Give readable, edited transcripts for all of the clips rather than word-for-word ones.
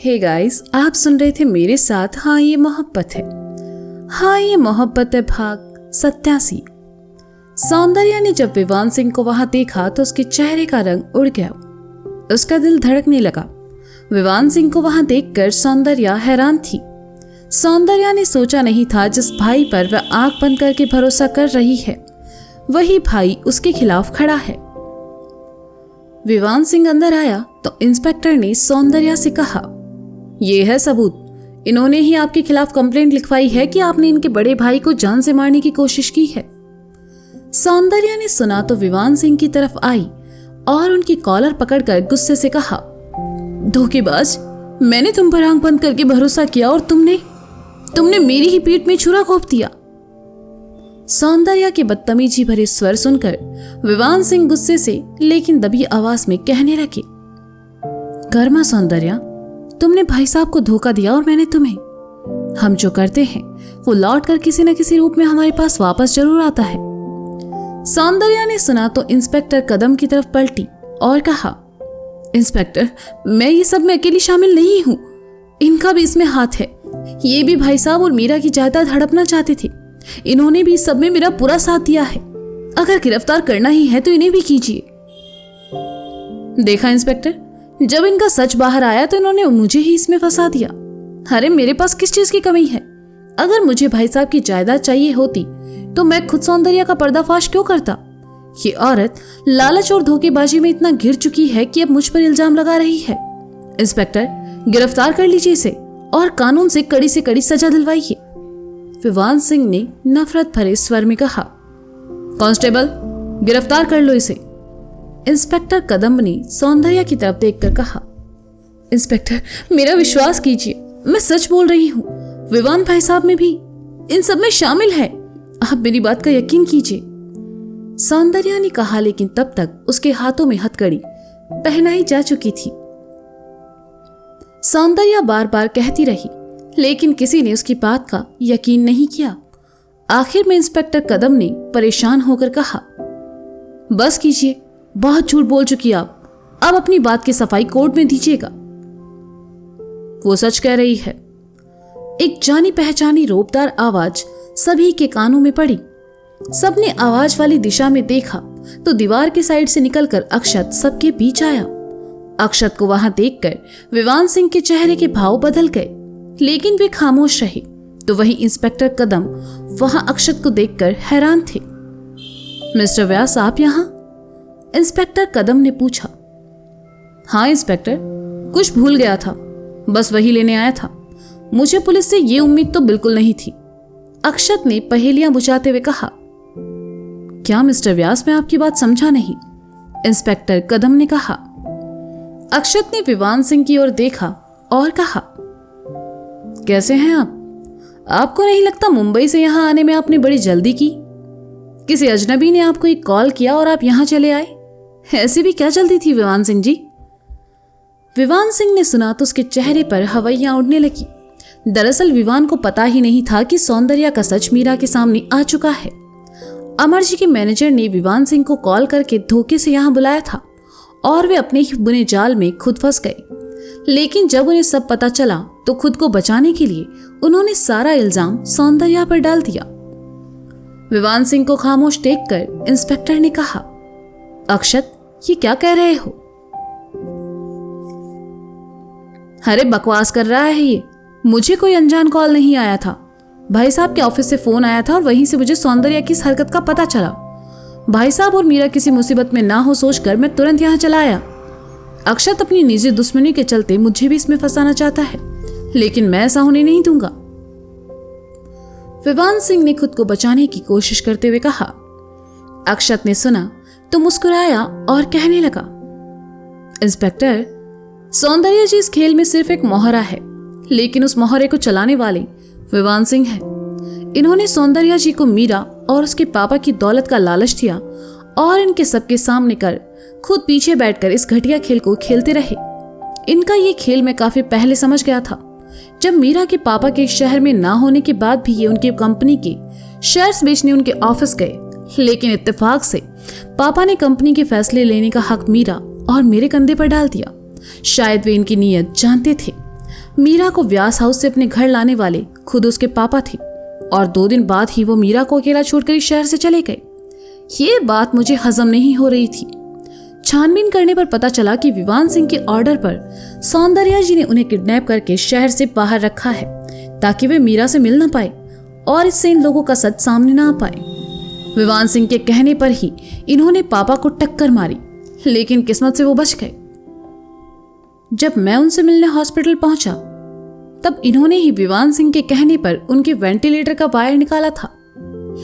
Hey guys, आप सुन रहे थे मेरे साथ हाँ ये मोहब्बत है। हाँ ये मोहब्बत है भाग 87। सौंदर्या ने जब विवान सिंह को वहां देखा तो उसके चेहरे का रंग उड़ गया। उसका दिल धड़कने लगा। विवान सिंह को वहां देखकर सौंदर्या हैरान थी। सौंदर्या ने सोचा नहीं था जिस भाई पर वह आंख बंद करके भरोसा कर रही है वही भाई उसके खिलाफ खड़ा है। विवान सिंह अंदर आया तो इंस्पेक्टर ने सौंदर्या से कहा, ये है सबूत। इन्होंने ही आपके खिलाफ कंप्लेंट लिखवाई है कि आपने इनके बड़े भाई को जान से मारने की कोशिश की है। सौंदर्या ने सुना तो विवान सिंह की तरफ आई और उनकी कॉलर पकड़कर गुस्से से कहा, धोखेबाज, मैंने तुम पर आंख बंद करके भरोसा किया और तुमने मेरी ही पीठ में छुरा घोंप दिया। सौंदर्या के बदतमीजी भरे स्वर सुनकर विवान सिंह गुस्से से लेकिन दबी आवाज में कहने लगे, कर्मा सौंदर्या, तुमने भाई साहब को धोखा दिया और मैंने तुम्हें। हम जो करते हैं वो लौट कर किसी न किसी रूप में हमारे पास वापस जरूर आता है। सौंदर्या ने सुना तो इंस्पेक्टर कदम की तरफ पलटी और कहा, इंस्पेक्टर, मैं ये सब में अकेली शामिल नहीं हूं, इनका भी इसमें हाथ है। ये भी भाई साहब और मीरा की जायदाद हड़पना चाहते थे। इन्होंने भी इस सब में मेरा पूरा साथ दिया है। अगर गिरफ्तार करना ही है तो इन्हें भी कीजिए। देखा इंस्पेक्टर, जब इनका सच बाहर आया तो इन्होंने मुझे ही इसमें फंसा दिया। अरे मेरे पास किस चीज की कमी है? अगर मुझे भाई साहब की जायदाद चाहिए होती तो मैं खुद सौंदर्या का पर्दाफाश क्यों करता? ये औरत लालच और धोखेबाजी में इतना घिर चुकी है कि अब मुझ पर इल्जाम लगा रही है। इंस्पेक्टर, गिरफ्तार कर लीजिए इसे और कानून से कड़ी सजा दिलवाइए। विवान सिंह ने नफरत भरे स्वर में कहा, कांस्टेबल, गिरफ्तार कर लो इसे। इंस्पेक्टर कदम ने सौंदर्या की तरफ देखकर कहा, इंस्पेक्टर, मेरा विश्वास कीजिए, मैं सच बोल रही हूँ। विवान भाई साहब में भी इन सब में शामिल है। आप मेरी बात का यकीन कीजिए। सौंदर्या ने कहा, लेकिन तब तक उसके हाथों में हथकड़ी पहनाई जा चुकी थी। सौंदर्या बार बार कहती रही लेकिन किसी ने उसकी बात का यकीन नहीं किया। आखिर में इंस्पेक्टर कदम ने परेशान होकर कहा, बस कीजिए, बहुत झूठ बोल चुकी आप। अब अपनी बात की सफाई कोर्ट में दीजिएगा। वो सच कह रही है। एक जानी पहचानी रोबदार आवाज सभी के कानों में पड़ी। सबने आवाज वाली दिशा में देखा तो दीवार की साइड से निकलकर अक्षत सबके बीच आया। अक्षत को वहां देखकर विवान सिंह के चेहरे के भाव बदल गए, लेकिन वे खामोश रहे। तो वही इंस्पेक्टर कदम वहां अक्षत को देखकर हैरान थे। मिस्टर व्यास, आप यहां? इंस्पेक्टर कदम ने पूछा। हाँ इंस्पेक्टर, कुछ भूल गया था, बस वही लेने आया था। मुझे पुलिस से ये उम्मीद तो बिल्कुल नहीं थी। अक्षत ने पहेलियां बुझाते हुए कहा। क्या मिस्टर व्यास, मैं आपकी बात समझा नहीं, इंस्पेक्टर कदम ने कहा। अक्षत ने विवान सिंह की ओर देखा और कहा, कैसे हैं आप? आपको नहीं लगता मुंबई से यहां आने में आपने बड़ी जल्दी की? किसी अजनबी ने आपको एक कॉल किया और आप यहां चले आए? ऐसी भी क्या जल्दी थी विवान सिंह जी? विवान सिंह ने सुना तो उसके चेहरे पर हवाइयां उड़ने लगी। दरअसल विवान को पता ही नहीं था कि सौंदर्या का सच मीरा के सामने आ चुका है। अमर जी के मैनेजर ने विवान सिंह को कॉल करके धोखे से यहां बुलाया था और वे अपने ही बुने जाल में खुद फंस गए। लेकिन जब उन्हें सब पता चला तो खुद को बचाने के लिए उन्होंने सारा इल्जाम सौंदर्या पर डाल दिया। विवान सिंह को खामोश देखकर इंस्पेक्टर ने कहा, अक्षत, ये क्या कह रहे हो? अरे बकवास कर रहा है ये। मुझे कोई अनजान कॉल नहीं आया था। भाई साहब के ऑफिस से फोन आया था और वहीं से मुझे सौंदर्या की इस हरकत का पता चला। भाई साहब और मीरा किसी मुसीबत में ना हो सोचकर मैं तुरंत यहां चला आया। अक्षत अपनी निजी दुश्मनी के चलते मुझे भी इसमें फंसाना चाहता है, लेकिन मैं ऐसा होने नहीं दूंगा। विवान सिंह ने खुद को बचाने की कोशिश करते हुए कहा। अक्षत ने सुना तो मुस्कुराया और कहने लगा, इंस्पेक्टर, सौंदर्या जी इस खेल में सिर्फ एक मोहरा है, लेकिन उस मोहरे को चलाने वाले विवान सिंह है। इन्होंने सौंदर्या जी को मीरा और उसके पापा की दौलत का लालच दिया और इनके सबके सामने कर खुद पीछे बैठकर इस घटिया खेल को खेलते रहे। इनका ये खेल मैं काफी पहले समझ गया था। जब मीरा के पापा के शहर में ना होने के बाद भी ये उनकी कंपनी के शेयर्स बेचने उनके ऑफिस गए, लेकिन इत्तेफाक से पापा ने कंपनी के फैसले लेने का हक मीरा और मेरे कंधे पर डाल दिया। शायद वे इनकी नीयत जानते थे। मीरा को व्यास हाउस से अपने घर लाने वाले खुद उसके पापा थे और 2 दिन बाद ही वो मीरा को अकेला छोड़कर इस शहर से चले गए। ये बात मुझे हजम नहीं हो रही थी। छानबीन करने पर पता चला कि विवान सिंह के ऑर्डर पर सौंदर्या जी ने उन्हें किडनैप करके शहर से बाहर रखा है ताकि वे मीरा से मिल ना पाए और इससे इन लोगों का सच सामने ना आ पाए। विवान सिंह के कहने पर ही इन्होंने पापा को टक्कर मारी, लेकिन किस्मत से वो बच गए। जब मैं उनसे मिलने हॉस्पिटल पहुंचा तब इन्होंने ही विवान सिंह के कहने पर उनके वेंटिलेटर का वायर निकाला था,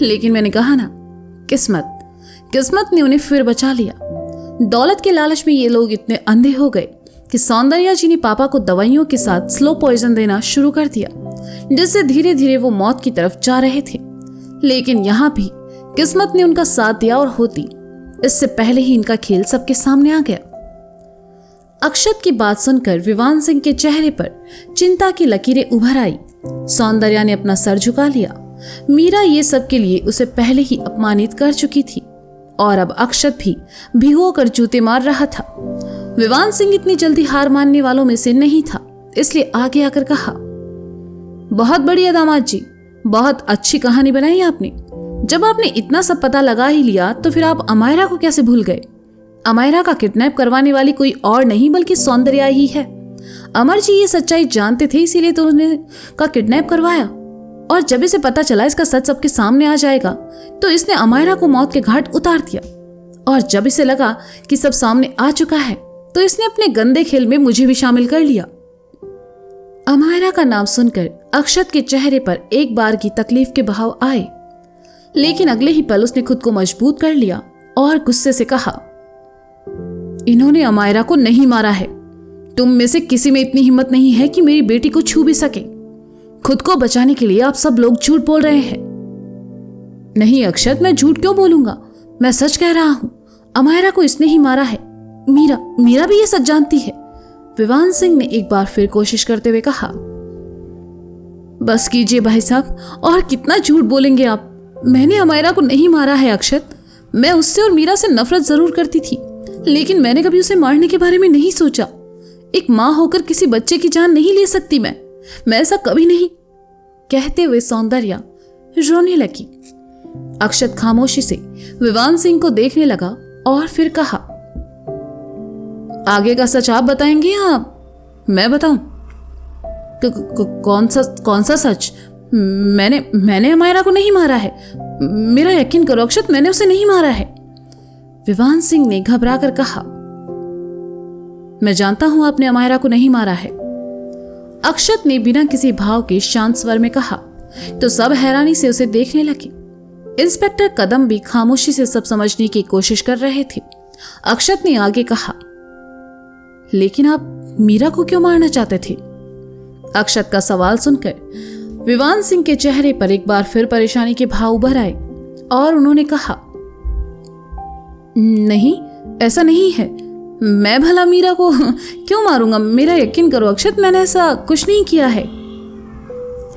लेकिन मैंने कहा ना, किस्मत ने उन्हें फिर बचा लिया। दौलत के लालच में ये लोग इतने अंधे हो गए कि सौंदर्या जी ने पापा को दवाइयों के साथ स्लो पॉइजन देना शुरू कर दिया, जिससे धीरे धीरे वो मौत की तरफ जा रहे थे। लेकिन यहाँ भी किस्मत ने उनका साथ दिया और होती इससे पहले ही इनका खेल सबके सामने आ गया। अक्षत की बात सुनकर विवान सिंह के चेहरे पर चिंता की लकीरें उभर आई। सौंदर्या ने अपना सर झुका लिया। मीरा ये सब के लिए उसे पहले ही अपमानित कर चुकी थी और अब अक्षत भी भिगो कर जूते मार रहा था। विवान सिंह इतनी जल्दी हार मानने वालों में से नहीं था, इसलिए आगे आकर कहा, बहुत बढ़िया दामाद जी, बहुत अच्छी कहानी बनाई आपने। जब आपने इतना सब पता लगा ही लिया तो फिर आप अमायरा को कैसे भूल गए? अमायरा का किडनैप करवाने वाली कोई और नहीं बल्कि सौंदर्या ही है। अमर जी ये सच्चाई जानते थे, इसीलिए तो उन्हें का किडनैप करवाया, और जब इसे पता चला इसका सच सबके सामने आ जाएगा तो इसने अमायरा को मौत के घाट उतार दिया, और जब इसे लगा कि सब सामने आ चुका है तो इसने अपने गंदे खेल में मुझे भी शामिल कर लिया। अमायरा का नाम सुनकर अक्षत के चेहरे पर एक बार की तकलीफ के बहाव आए, लेकिन अगले ही पल उसने खुद को मजबूत कर लिया और गुस्से से कहा, इन्होंने अमायरा को नहीं मारा है। तुम में से किसी में इतनी हिम्मत नहीं है कि मेरी बेटी को छू भी सके। खुद को बचाने के लिए आप सब लोग झूठ बोल रहे हैं। नहीं अक्षत, मैं झूठ क्यों बोलूंगा, मैं सच कह रहा हूं। अमायरा को इसने ही मारा है। मीरा भी ये सच जानती है। विवान सिंह ने एक बार फिर कोशिश करते हुए कहा, बस कीजिए भाई साहब, और कितना झूठ बोलेंगे आप। मैंने अमायरा को नहीं मारा है अक्षत। मैं उससे और मीरा से नफरत जरूर करती थी, लेकिन मैंने कभी उसे मारने के बारे में नहीं सोचा। एक माँ होकर किसी बच्चे की जान नहीं ले सकती मैं ऐसा कभी नहीं। कहते हुए सौंदर्या रोने लगी। अक्षत खामोशी से विवान सिंह को देखने लगा और फिर कहा, आगे का सच आप बताएंगे या मैं बताऊं? कौन सा सच? मैंने अमायरा को नहीं मारा है। मेरा यकीन करो अक्षत, मैंने उसे नहीं मारा है। विवान सिंह ने घबरा कर कहा, मैं जानता हूं आपने अमायरा को नहीं मारा है। अक्षत ने बिना किसी भाव के शांत स्वर में कहा तो सब हैरानी से उसे देखने लगे। इंस्पेक्टर कदम भी खामोशी से सब समझने की कोशिश कर रहे थे। अक्षत ने आगे कहा, लेकिन आप मीरा को क्यों मारना चाहते थे? अक्षत का सवाल सुनकर विवान सिंह के चेहरे पर एक बार फिर परेशानी के भाव उभर आए और उन्होंने कहा, नहीं, ऐसा नहीं है। मैं भला मीरा को क्यों मारूंगा? मेरा यकीन करो अक्षत, मैंने ऐसा कुछ नहीं किया है।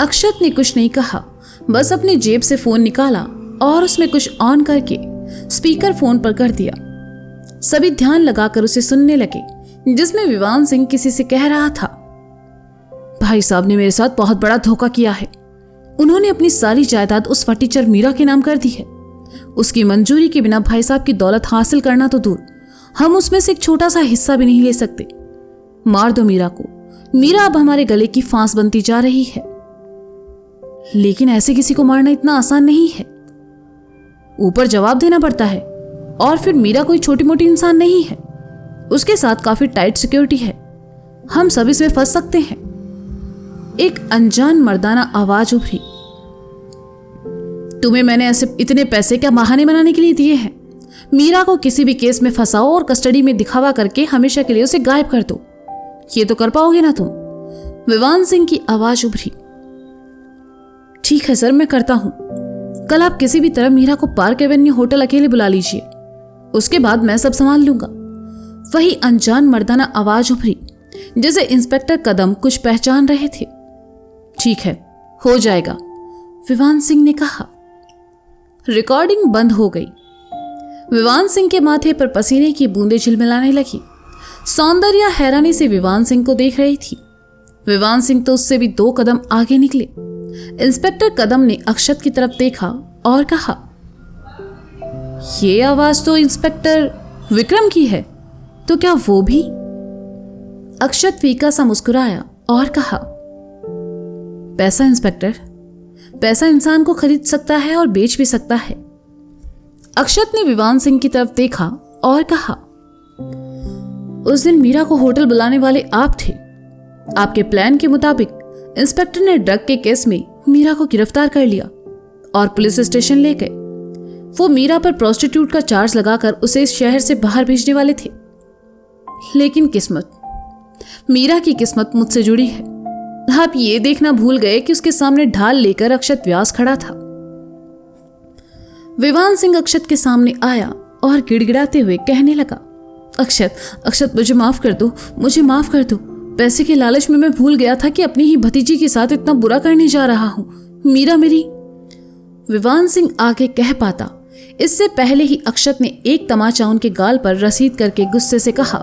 अक्षत ने कुछ नहीं कहा, बस अपनी जेब से फोन निकाला और उसमें कुछ ऑन करके स्पीकर फोन पर कर दिया। सभी ध्यान लगाकर उसे सुनने लगे, जिसमें विवान सिंह किसी से कह रहा था, भाई साहब ने मेरे साथ बहुत बड़ा धोखा किया है। उन्होंने अपनी सारी जायदाद उस फटीचर मीरा के नाम कर दी है। उसकी मंजूरी के बिना भाई साहब की दौलत हासिल करना तो दूर, हम उसमें से एक छोटा सा हिस्सा भी नहीं ले सकते। मार दो मीरा को। मीरा अब हमारे गले की फांस बनती जा रही है। लेकिन ऐसे किसी को मारना इतना आसान नहीं है। ऊपर जवाब देना पड़ता है, और फिर मीरा कोई छोटी मोटी इंसान नहीं है। उसके साथ काफी टाइट सिक्योरिटी है। हम सब इसमें फंस सकते हैं। एक अनजान मर्दाना आवाज उभरी, तुम्हें मैंने ऐसे इतने पैसे क्या बहाने बनाने के लिए दिए हैं? मीरा को किसी भी केस में फंसाओ और कस्टडी में दिखावा करके हमेशा के लिए उसे गायब कर दो। ये तो कर पाओगे ना तुम? विवान सिंह की आवाज उभरी। ठीक है सर, मैं करता हूं। कल आप किसी भी तरह मीरा को पार्क एवेन्यू होटल अकेले बुला लीजिए, उसके बाद मैं सब संभाल लूंगा। वही अनजान मर्दाना आवाज उभरी, जिसे इंस्पेक्टर कदम कुछ पहचान रहे थे। ठीक है, हो जाएगा, विवान सिंह ने कहा। रिकॉर्डिंग बंद हो गई। विवान सिंह के माथे पर पसीने की बूंदें झिलमिलाने लगी। सौंदर्या हैरानी से विवान सिंह को देख रही थी। विवान सिंह तो उससे भी 2 कदम आगे निकले। इंस्पेक्टर कदम ने अक्षत की तरफ देखा और कहा, ये आवाज तो इंस्पेक्टर विक्रम की है, तो क्या वो भी? अक्षत फीका सा मुस्कुराया और कहा, पैसा इंस्पेक्टर, पैसा इंसान को खरीद सकता है और बेच भी सकता है। अक्षत ने विवान सिंह की तरफ देखा और कहा, उस दिन मीरा को होटल बुलाने वाले आप थे। आपके प्लान के मुताबिक इंस्पेक्टर ने ड्रग के केस में मीरा को गिरफ्तार कर लिया और पुलिस स्टेशन ले गए। वो मीरा पर प्रोस्टिट्यूट का चार्ज लगाकर उसे इस शहर से बाहर भेजने वाले थे। लेकिन किस्मत, मीरा की किस्मत मुझसे जुड़ी है। आप ये देखना भूल गए कि उसके सामने ढाल लेकर अक्षत व्यास खड़ा था। विवान सिंह अक्षत के सामने आया और गिड़गिड़ाते हुए कहने लगा, अक्षत, अक्षत, मुझे माफ कर दो, मुझे माफ कर दो। पैसे के लालच में मैं भूल गया था कि अपनी ही भतीजी के साथ इतना बुरा करने जा रहा हूं। मीरा मेरी। विवान सिंह आगे कह पाता इससे पहले ही अक्षत ने एक तमाचा उनके गाल पर रसीद करके गुस्से से कहा,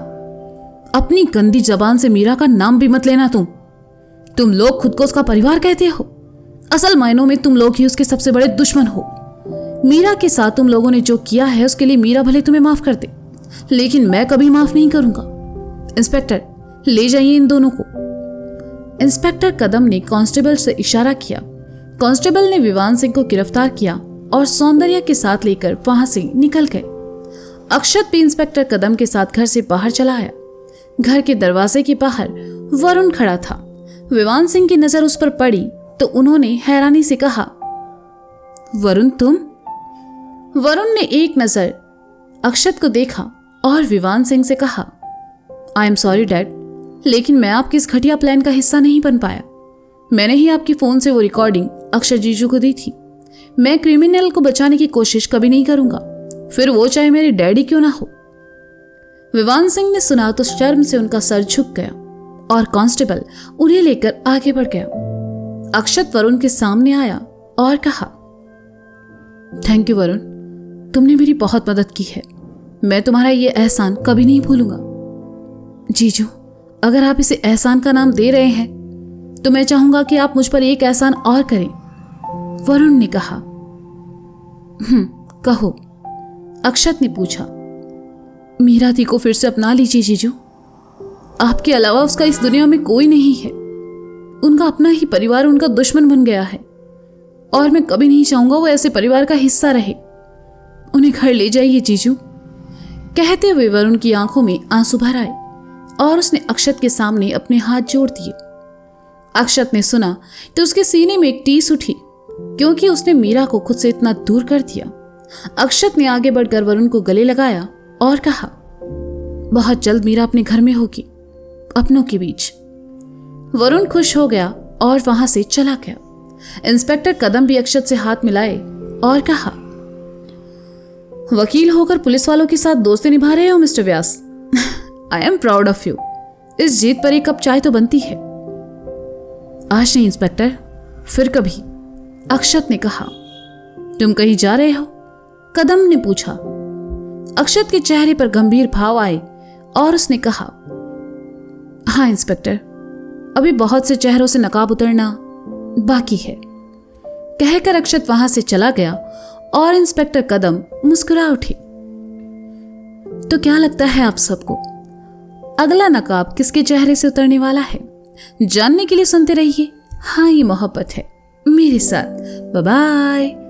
अपनी गंदी जबान से मीरा का नाम भी मत लेना। तुम लोग खुद को उसका परिवार कहते हो, असल मायनों में तुम लोग ही उसके सबसे बड़े दुश्मन हो। मीरा के साथ तुम लोगों ने जो किया है उसके लिए मीरा भले तुम्हें माफ कर दे, लेकिन मैं कभी माफ नहीं करूंगा। इंस्पेक्टर, ले जाइए इन दोनों को। इंस्पेक्टर कदम ने कांस्टेबल से इशारा किया। कांस्टेबल ने विवान सिंह को गिरफ्तार किया और सौंदर्या के साथ लेकर वहां से निकल गए। अक्षत भी इंस्पेक्टर कदम के साथ घर से बाहर चला आया। घर के दरवाजे के बाहर वरुण खड़ा था। विवान सिंह की नजर उस पर पड़ी तो उन्होंने हैरानी से कहा, वरुण तुम? वरुण ने एक नजर अक्षत को देखा और विवान सिंह से कहा, आई एम सॉरी डैड, लेकिन मैं आपके इस घटिया प्लान का हिस्सा नहीं बन पाया। मैंने ही आपके फोन से वो रिकॉर्डिंग अक्षत जीजू को दी थी। मैं क्रिमिनल को बचाने की कोशिश कभी नहीं करूंगा, फिर वो चाहे मेरे डैडी क्यों ना हो। विवान सिंह ने सुना तो शर्म से उनका सर झुक गया और कांस्टेबल उन्हें लेकर आगे बढ़ गया। अक्षत वरुण के सामने आया और कहा, थैंक यू वरुण, तुमने मेरी बहुत मदद की है। मैं तुम्हारा ये एहसान कभी नहीं भूलूंगा। जीजू, अगर आप इसे एहसान का नाम दे रहे हैं तो मैं चाहूंगा कि आप मुझ पर एक एहसान और करें, वरुण ने कहा। कहो, अक्षत ने पूछा। मीरा दी को फिर से अपना लीजिए जीजू। आपके अलावा उसका इस दुनिया में कोई नहीं है। उनका अपना ही परिवार उनका दुश्मन बन गया है और मैं कभी नहीं चाहूंगा वो ऐसे परिवार का हिस्सा रहे। उन्हें घर ले जाइए जीजू। कहते हुए वरुण की आंखों में आंसू भर आए और उसने अक्षत के सामने अपने हाथ जोड़ दिए। अक्षत ने सुना तो उसके सीने में एक टीस उठी, क्योंकि उसने मीरा को खुद से इतना दूर कर दिया। अक्षत ने आगे बढ़कर वरुण को गले लगाया और कहा, बहुत जल्द मीरा अपने घर में होगी, अपनों के बीच। वरुण खुश हो गया और वहां से चला गया। इंस्पेक्टर कदम भी अक्षत से हाथ मिलाए और कहा, वकील होकर पुलिस वालों के साथ दोस्ती निभा रहे हो mister Vyas. I am proud of you. इस जीत पर एक कप चाय तो बनती है। आज नहीं इंस्पेक्टर, फिर कभी, अक्षत ने कहा। तुम कहीं जा रहे हो? कदम ने पूछा। अक्षत के चेहरे पर गंभीर भाव आए और उसने कहा, हाँ इंस्पेक्टर, अभी बहुत से चेहरों से नकाब उतरना बाकी है। कहकर अक्षत वहां से चला गया और इंस्पेक्टर कदम मुस्कुरा उठे। तो क्या लगता है आप सबको, अगला नकाब किसके चेहरे से उतरने वाला है? जानने के लिए सुनते रहिए हाँ ये मोहब्बत है मेरे साथ। Bye bye.